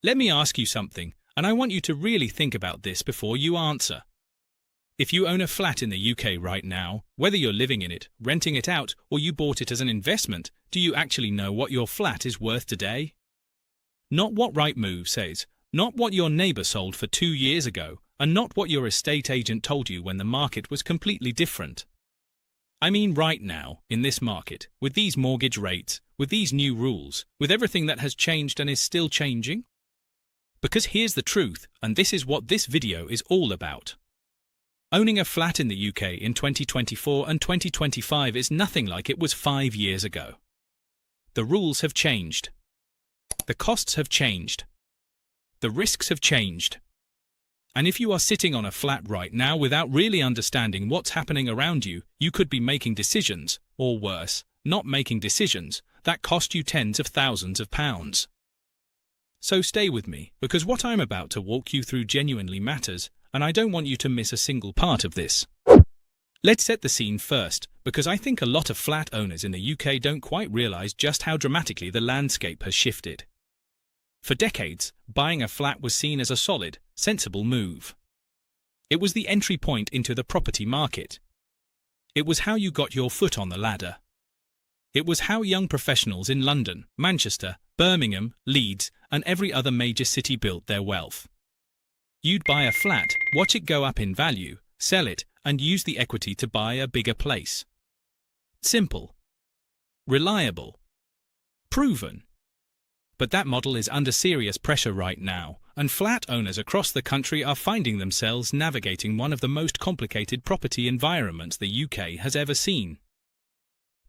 Let me ask you something, and I want you to really think about this before you answer. If you own a flat in the UK right now, whether you're living in it, renting it out, or you bought it as an investment, do you actually know what your flat is worth today? Not what Rightmove says, not what your neighbour sold for 2 years ago, and not what your estate agent told you when the market was completely different. I mean right now, in this market, with these mortgage rates, with these new rules, with everything that has changed and is still changing? Because here's the truth, and this is what this video is all about. Owning a flat in the UK in 2024 and 2025 is nothing like it was 5 years ago. The rules have changed. The costs have changed. The risks have changed. And if you are sitting on a flat right now without really understanding what's happening around you, you could be making decisions, or worse, not making decisions, that cost you tens of thousands of pounds. So stay with me, because what I'm about to walk you through genuinely matters, and I don't want you to miss a single part of this. Let's set the scene first, because I think a lot of flat owners in the UK don't quite realise just how dramatically the landscape has shifted. For decades, buying a flat was seen as a solid, sensible move. It was the entry point into the property market. It was how you got your foot on the ladder. It was how young professionals in London, Manchester, Birmingham, Leeds, and every other major city built their wealth. You'd buy a flat, watch it go up in value, sell it, and use the equity to buy a bigger place. Simple. Reliable. Proven. But that model is under serious pressure right now, and flat owners across the country are finding themselves navigating one of the most complicated property environments the UK has ever seen.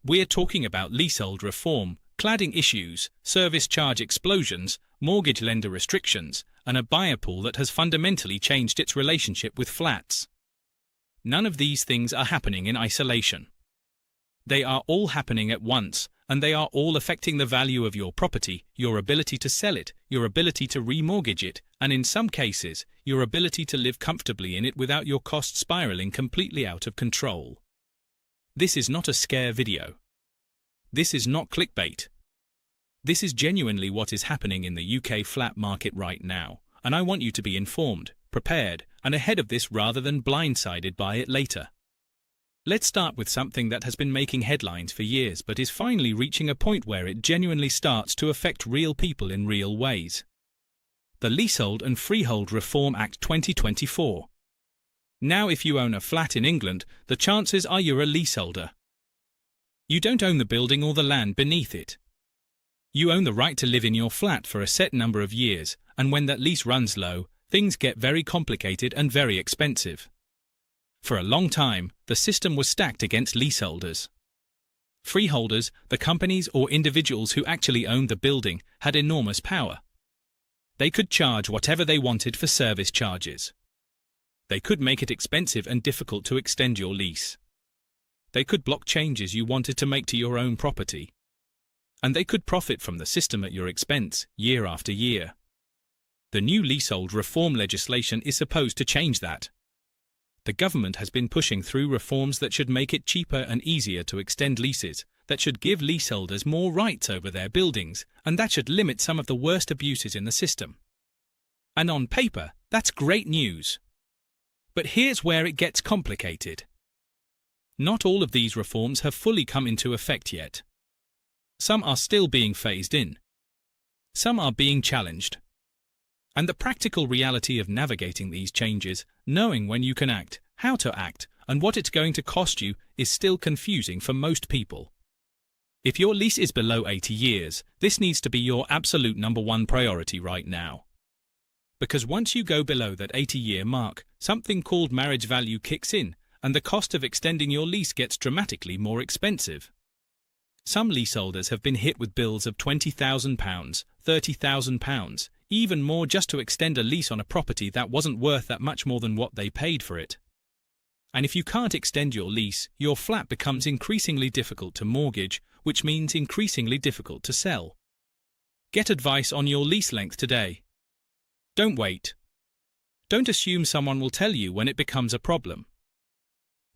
We're talking about leasehold reform, cladding issues, service charge explosions, mortgage lender restrictions, and a buyer pool that has fundamentally changed its relationship with flats. None of these things are happening in isolation. They are all happening at once, and they are all affecting the value of your property, your ability to sell it, your ability to remortgage it, and in some cases, your ability to live comfortably in it without your costs spiraling completely out of control. This is not a scare video. This is not clickbait. This is genuinely what is happening in the UK flat market right now, and I want you to be informed, prepared, and ahead of this rather than blindsided by it later. Let's start with something that has been making headlines for years but is finally reaching a point where it genuinely starts to affect real people in real ways. The Leasehold and Freehold Reform Act 2024. Now if you own a flat in England, the chances are you're a leaseholder. You don't own the building or the land beneath it. You own the right to live in your flat for a set number of years, and when that lease runs low, things get very complicated and very expensive. For a long time, the system was stacked against leaseholders. Freeholders, the companies or individuals who actually owned the building, had enormous power. They could charge whatever they wanted for service charges. They could make it expensive and difficult to extend your lease. They could block changes you wanted to make to your own property. And they could profit from the system at your expense, year after year. The new leasehold reform legislation is supposed to change that. The government has been pushing through reforms that should make it cheaper and easier to extend leases, that should give leaseholders more rights over their buildings, and that should limit some of the worst abuses in the system. And on paper, that's great news. But here's where it gets complicated. Not all of these reforms have fully come into effect yet. Some are still being phased in. Some are being challenged. And the practical reality of navigating these changes, knowing when you can act, how to act, and what it's going to cost you, is still confusing for most people. If your lease is below 80 years, this needs to be your absolute #1 priority right now. Because once you go below that 80-year mark, something called marriage value kicks in, and the cost of extending your lease gets dramatically more expensive. Some leaseholders have been hit with bills of £20,000, £30,000, even more just to extend a lease on a property that wasn't worth that much more than what they paid for it. And if you can't extend your lease, your flat becomes increasingly difficult to mortgage, which means increasingly difficult to sell. Get advice on your lease length today. Don't wait. Don't assume someone will tell you when it becomes a problem.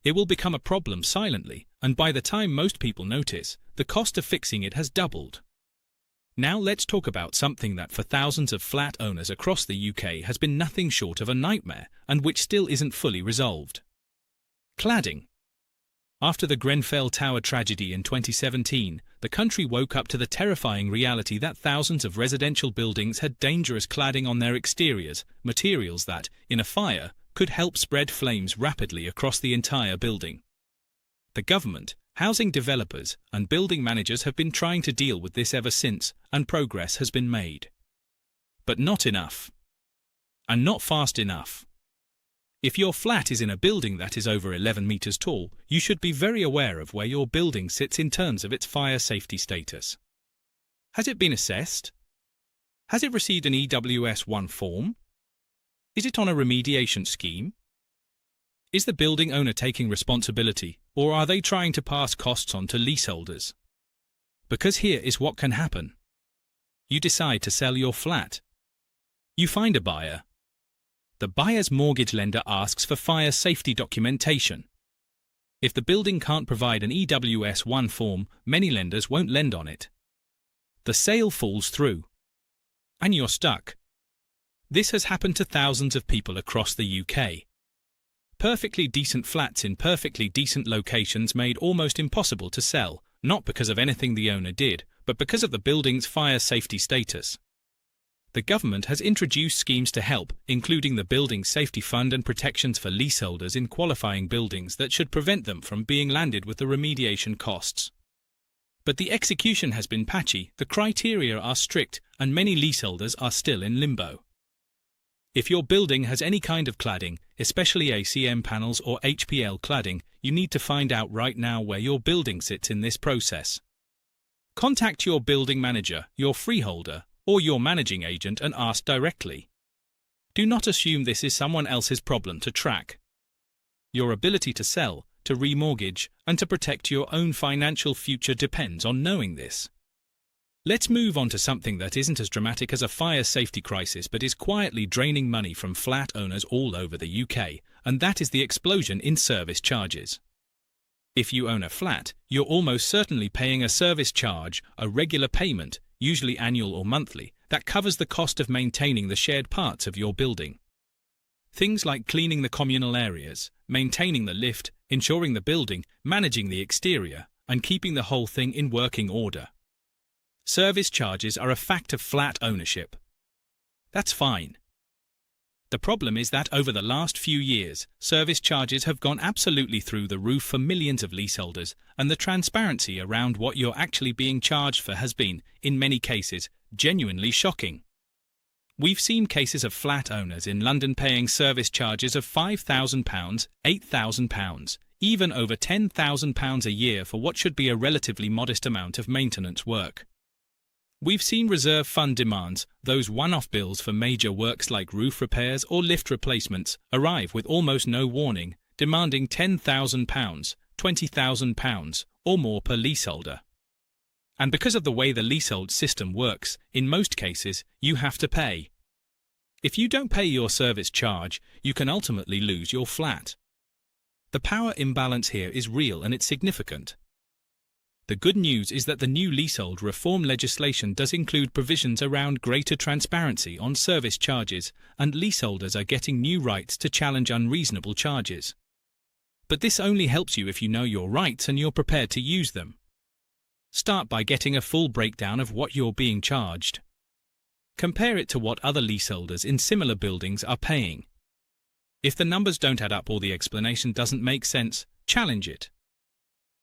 It will become a problem silently, and by the time most people notice, the cost of fixing it has doubled. Now let's talk about something that for thousands of flat owners across the UK has been nothing short of a nightmare and which still isn't fully resolved. Cladding. After the Grenfell Tower tragedy in 2017, the country woke up to the terrifying reality that thousands of residential buildings had dangerous cladding on their exteriors, materials that, in a fire, could help spread flames rapidly across the entire building. The government, housing developers, and building managers have been trying to deal with this ever since, and progress has been made. But not enough. And not fast enough. If your flat is in a building that is over 11 meters tall, you should be very aware of where your building sits in terms of its fire safety status. Has it been assessed? Has it received an EWS1 form? Is it on a remediation scheme? Is the building owner taking responsibility, or are they trying to pass costs on to leaseholders? Because here is what can happen. You decide to sell your flat. You find a buyer. The buyer's mortgage lender asks for fire safety documentation. If the building can't provide an EWS1 form, many lenders won't lend on it. The sale falls through. And you're stuck. This has happened to thousands of people across the UK. Perfectly decent flats in perfectly decent locations made almost impossible to sell, not because of anything the owner did, but because of the building's fire safety status. The government has introduced schemes to help, including the Building Safety Fund and protections for leaseholders in qualifying buildings that should prevent them from being landed with the remediation costs. But the execution has been patchy, the criteria are strict, and many leaseholders are still in limbo. If your building has any kind of cladding, especially ACM panels or HPL cladding, you need to find out right now where your building sits in this process. Contact your building manager, your freeholder, or your managing agent and ask directly. Do not assume this is someone else's problem to track. Your ability to sell, to remortgage, and to protect your own financial future depends on knowing this. Let's move on to something that isn't as dramatic as a fire safety crisis but is quietly draining money from flat owners all over the UK, and that is the explosion in service charges. If you own a flat, you're almost certainly paying a service charge, a regular payment, usually annual or monthly, that covers the cost of maintaining the shared parts of your building. Things like cleaning the communal areas, maintaining the lift, ensuring the building, managing the exterior, and keeping the whole thing in working order. Service charges are a fact of flat ownership. That's fine. The problem is that over the last few years, service charges have gone absolutely through the roof for millions of leaseholders, and the transparency around what you're actually being charged for has been, in many cases, genuinely shocking. We've seen cases of flat owners in London paying service charges of £5,000, £8,000, even over £10,000 a year for what should be a relatively modest amount of maintenance work. We've seen reserve fund demands, those one-off bills for major works like roof repairs or lift replacements, arrive with almost no warning, demanding £10,000, £20,000 or more per leaseholder. And because of the way the leasehold system works, in most cases, you have to pay. If you don't pay your service charge, you can ultimately lose your flat. The power imbalance here is real and it's significant. The good news is that the new leasehold reform legislation does include provisions around greater transparency on service charges, and leaseholders are getting new rights to challenge unreasonable charges. But this only helps you if you know your rights and you're prepared to use them. Start by getting a full breakdown of what you're being charged. Compare it to what other leaseholders in similar buildings are paying. If the numbers don't add up or the explanation doesn't make sense, challenge it.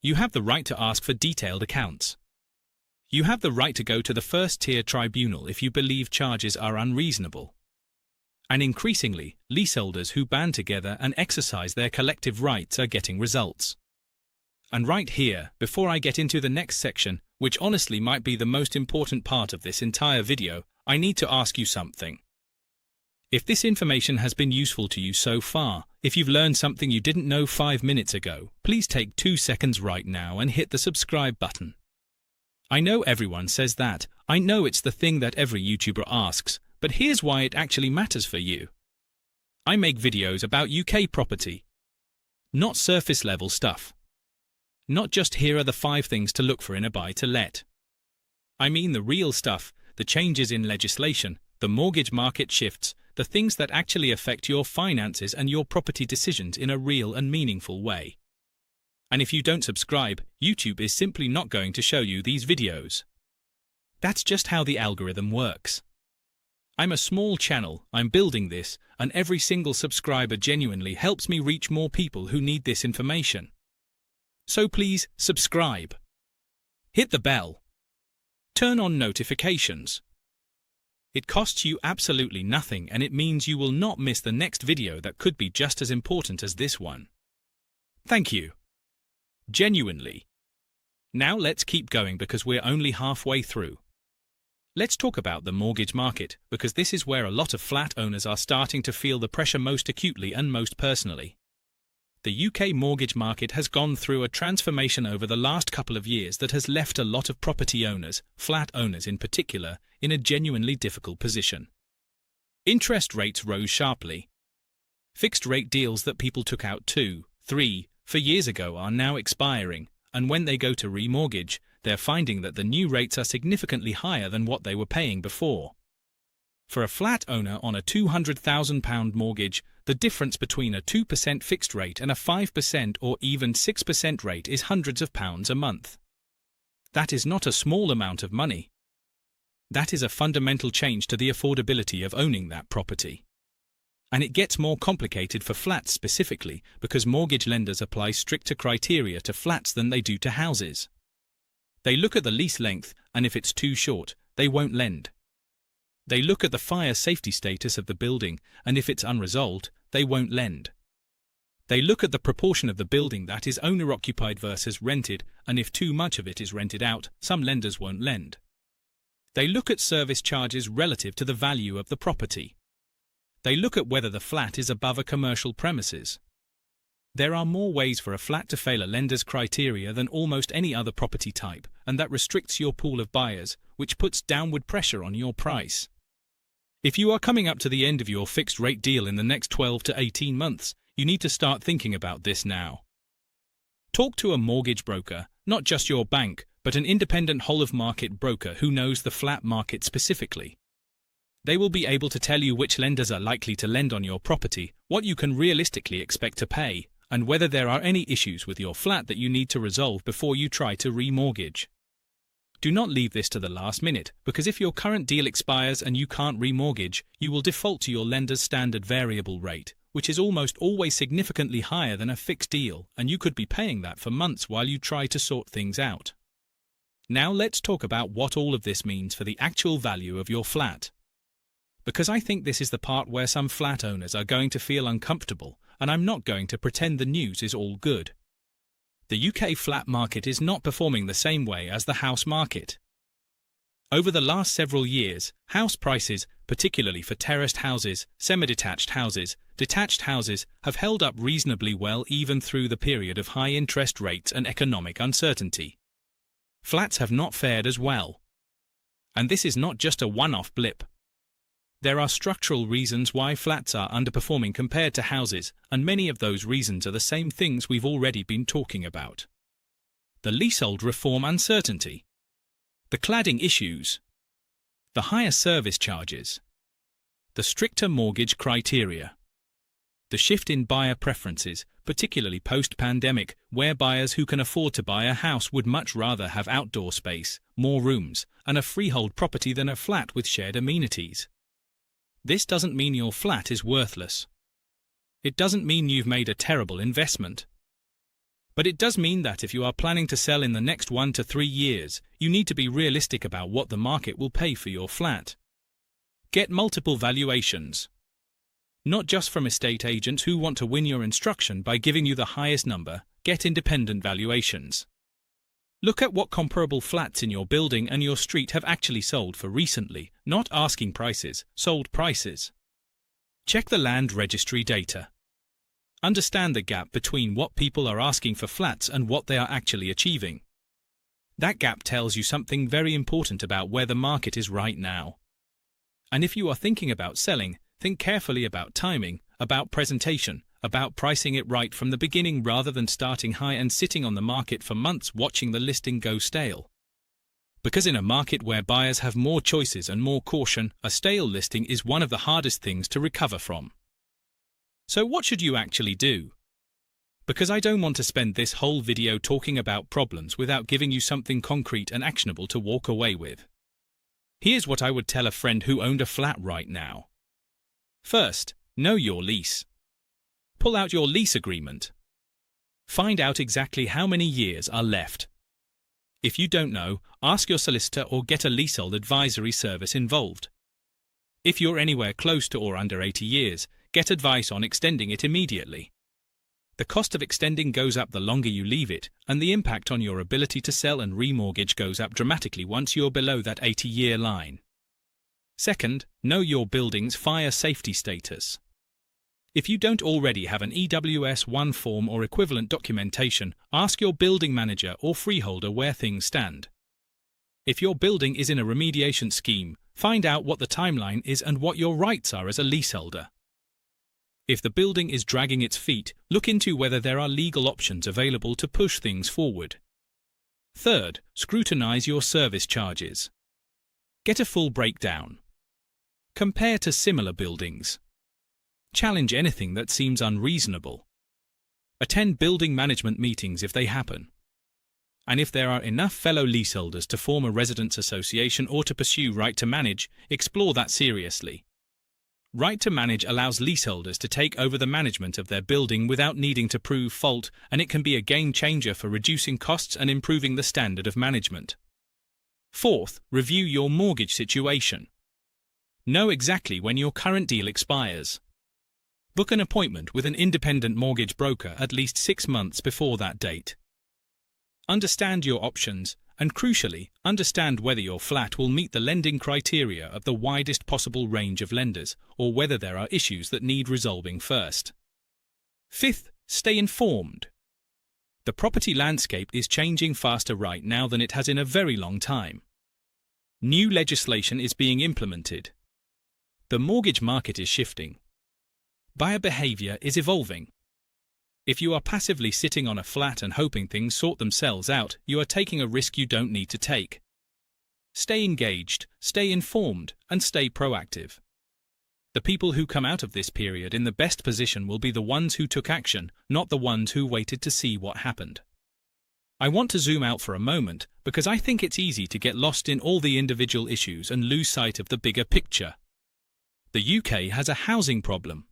You have the right to ask for detailed accounts. You have the right to go to the first-tier tribunal if you believe charges are unreasonable. And increasingly, leaseholders who band together and exercise their collective rights are getting results. And right here, before I get into the next section, which honestly might be the most important part of this entire video, I need to ask you something. If this information has been useful to you so far, if you've learned something you didn't know 5 minutes ago, please take 2 seconds right now and hit the subscribe button. I know everyone says that. I know it's the thing that every YouTuber asks, but here's why it actually matters for you. I make videos about UK property. Not surface-level stuff. Not just here are the 5 things to look for in a buy-to-let. I mean the real stuff, the changes in legislation, the mortgage market shifts, the things that actually affect your finances and your property decisions in a real and meaningful way. And if you don't subscribe, YouTube is simply not going to show you these videos. That's just how the algorithm works. I'm a small channel, I'm building this, and every single subscriber genuinely helps me reach more people who need this information. So please, subscribe. Hit the bell. Turn on notifications. It costs you absolutely nothing, and it means you will not miss the next video that could be just as important as this one. Thank you. Genuinely. Now let's keep going because we're only halfway through. Let's talk about the mortgage market, because this is where a lot of flat owners are starting to feel the pressure most acutely and most personally. The UK mortgage market has gone through a transformation over the last couple of years that has left a lot of property owners, flat owners in particular, in a genuinely difficult position. Interest rates rose sharply. Fixed-rate deals that people took out 2, 3, 4 years ago are now expiring, and when they go to remortgage, they're finding that the new rates are significantly higher than what they were paying before. For a flat owner on a £200,000 mortgage, the difference between a 2% fixed rate and a 5% or even 6% rate is hundreds of pounds a month. That is not a small amount of money. That is a fundamental change to the affordability of owning that property. And it gets more complicated for flats specifically because mortgage lenders apply stricter criteria to flats than they do to houses. They look at the lease length, and if it's too short, they won't lend. They look at the fire safety status of the building, and if it's unresolved, they won't lend. They look at the proportion of the building that is owner-occupied versus rented, and if too much of it is rented out, some lenders won't lend. They look at service charges relative to the value of the property. They look at whether the flat is above a commercial premises. There are more ways for a flat to fail a lender's criteria than almost any other property type, and that restricts your pool of buyers, which puts downward pressure on your price. If you are coming up to the end of your fixed-rate deal in the next 12 to 18 months, you need to start thinking about this now. Talk to a mortgage broker, not just your bank, but an independent whole-of-market broker who knows the flat market specifically. They will be able to tell you which lenders are likely to lend on your property, what you can realistically expect to pay, and whether there are any issues with your flat that you need to resolve before you try to remortgage. Do not leave this to the last minute, because if your current deal expires and you can't remortgage, you will default to your lender's standard variable rate, which is almost always significantly higher than a fixed deal, and you could be paying that for months while you try to sort things out. Now let's talk about what all of this means for the actual value of your flat. Because I think this is the part where some flat owners are going to feel uncomfortable, and I'm not going to pretend the news is all good. The UK flat market is not performing the same way as the house market. Over the last several years, house prices, particularly for terraced houses, semi-detached houses, detached houses, have held up reasonably well even through the period of high interest rates and economic uncertainty. Flats have not fared as well. And this is not just a one-off blip. There are structural reasons why flats are underperforming compared to houses, and many of those reasons are the same things we've already been talking about. The leasehold reform uncertainty, the cladding issues, the higher service charges, the stricter mortgage criteria, the shift in buyer preferences, particularly post-pandemic, where buyers who can afford to buy a house would much rather have outdoor space, more rooms, and a freehold property than a flat with shared amenities. This doesn't mean your flat is worthless. It doesn't mean you've made a terrible investment. But it does mean that if you are planning to sell in the next 1 to 3 years, you need to be realistic about what the market will pay for your flat. Get multiple valuations. Not just from estate agents who want to win your instruction by giving you the highest number, get independent valuations. Look at what comparable flats in your building and your street have actually sold for recently, not asking prices, sold prices. Check the land registry data. Understand the gap between what people are asking for flats and what they are actually achieving. That gap tells you something very important about where the market is right now. And if you are thinking about selling, think carefully about timing, about presentation, about pricing it right from the beginning rather than starting high and sitting on the market for months watching the listing go stale. Because in a market where buyers have more choices and more caution, a stale listing is one of the hardest things to recover from. So what should you actually do? Because I don't want to spend this whole video talking about problems without giving you something concrete and actionable to walk away with. Here's what I would tell a friend who owned a flat right now. First, know your lease. Pull out your lease agreement. Find out exactly how many years are left. If you don't know, ask your solicitor or get a leasehold advisory service involved. If you're anywhere close to or under 80 years, get advice on extending it immediately. The cost of extending goes up the longer you leave it, and the impact on your ability to sell and remortgage goes up dramatically once you're below that 80-year line. Second, know your building's fire safety status. If you don't already have an EWS1 form or equivalent documentation, ask your building manager or freeholder where things stand. If your building is in a remediation scheme, find out what the timeline is and what your rights are as a leaseholder. If the building is dragging its feet, look into whether there are legal options available to push things forward. Third, scrutinize your service charges. Get a full breakdown. Compare to similar buildings. Challenge anything that seems unreasonable. Attend building management meetings if they happen. And if there are enough fellow leaseholders to form a residents' association or to pursue right to manage, explore that seriously. Right to manage allows leaseholders to take over the management of their building without needing to prove fault, and it can be a game changer for reducing costs and improving the standard of management. Fourth, review your mortgage situation. Know exactly when your current deal expires. Book an appointment with an independent mortgage broker at least 6 months before that date. Understand your options, and crucially, understand whether your flat will meet the lending criteria of the widest possible range of lenders, or whether there are issues that need resolving first. Fifth, stay informed. The property landscape is changing faster right now than it has in a very long time. New legislation is being implemented. The mortgage market is shifting. Buyer behavior is evolving. If you are passively sitting on a flat and hoping things sort themselves out, you are taking a risk you don't need to take. Stay engaged, stay informed, and stay proactive. The people who come out of this period in the best position will be the ones who took action, not the ones who waited to see what happened. I want to zoom out for a moment because I think it's easy to get lost in all the individual issues and lose sight of the bigger picture. The UK has a housing problem.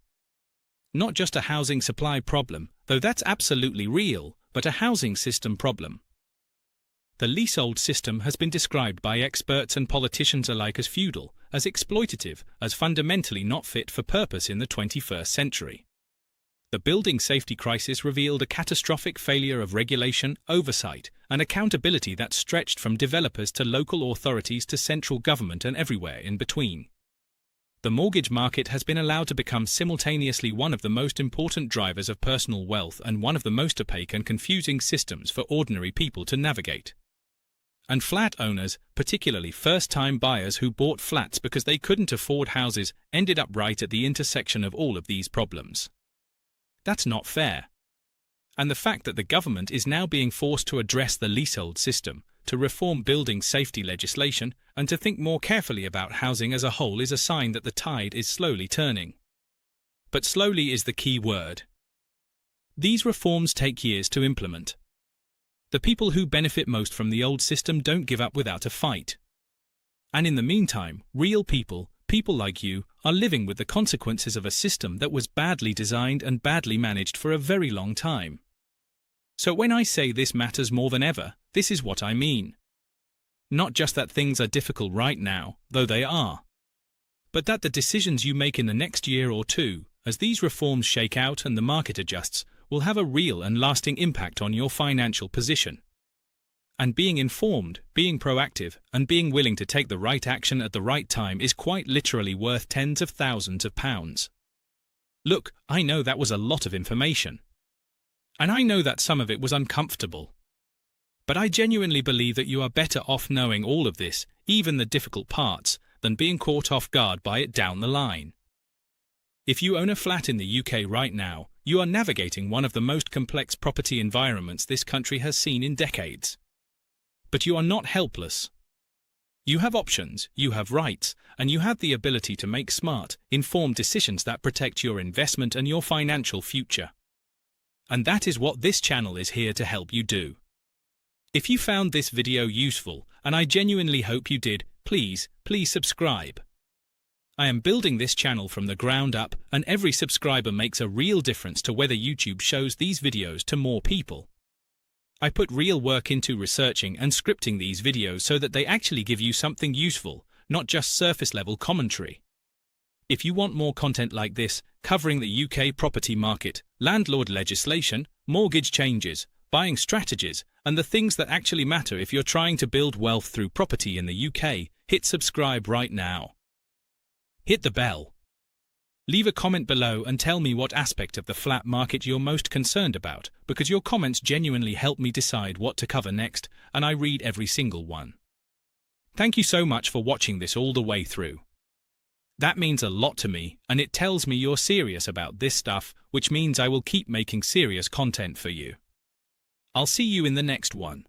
Not just a housing supply problem, though that's absolutely real, but a housing system problem. The leasehold system has been described by experts and politicians alike as feudal, as exploitative, as fundamentally not fit for purpose in the 21st century. The building safety crisis revealed a catastrophic failure of regulation, oversight, and accountability that stretched from developers to local authorities to central government and everywhere in between. The mortgage market has been allowed to become simultaneously one of the most important drivers of personal wealth and one of the most opaque and confusing systems for ordinary people to navigate. And flat owners, particularly first-time buyers who bought flats because they couldn't afford houses, ended up right at the intersection of all of these problems. That's not fair. And the fact that the government is now being forced to address the leasehold system, to reform building safety legislation, and to think more carefully about housing as a whole is a sign that the tide is slowly turning. But slowly is the key word. These reforms take years to implement. The people who benefit most from the old system don't give up without a fight. And in the meantime, real people, people like you, are living with the consequences of a system that was badly designed and badly managed for a very long time. So when I say this matters more than ever, this is what I mean. Not just that things are difficult right now, though they are, but that the decisions you make in the next year or two, as these reforms shake out and the market adjusts, will have a real and lasting impact on your financial position. And being informed, being proactive, and being willing to take the right action at the right time is quite literally worth tens of thousands of pounds. Look, I know that was a lot of information. And I know that some of it was uncomfortable. But I genuinely believe that you are better off knowing all of this, even the difficult parts, than being caught off guard by it down the line. If you own a flat in the UK right now, you are navigating one of the most complex property environments this country has seen in decades. But you are not helpless. You have options, you have rights, and you have the ability to make smart, informed decisions that protect your investment and your financial future. And that is what this channel is here to help you do. If you found this video useful, and I genuinely hope you did, please subscribe. I am building this channel from the ground up, and every subscriber makes a real difference to whether YouTube shows these videos to more people. I put real work into researching and scripting these videos so that they actually give you something useful, not just surface-level commentary. If you want more content like this, covering the UK property market, landlord legislation, mortgage changes, buying strategies, and the things that actually matter if you're trying to build wealth through property in the UK, hit subscribe right now. Hit the bell. Leave a comment below and tell me what aspect of the flat market you're most concerned about, because your comments genuinely help me decide what to cover next, and I read every single one. Thank you so much for watching this all the way through. That means a lot to me, and it tells me you're serious about this stuff, which means I will keep making serious content for you. I'll see you in the next one.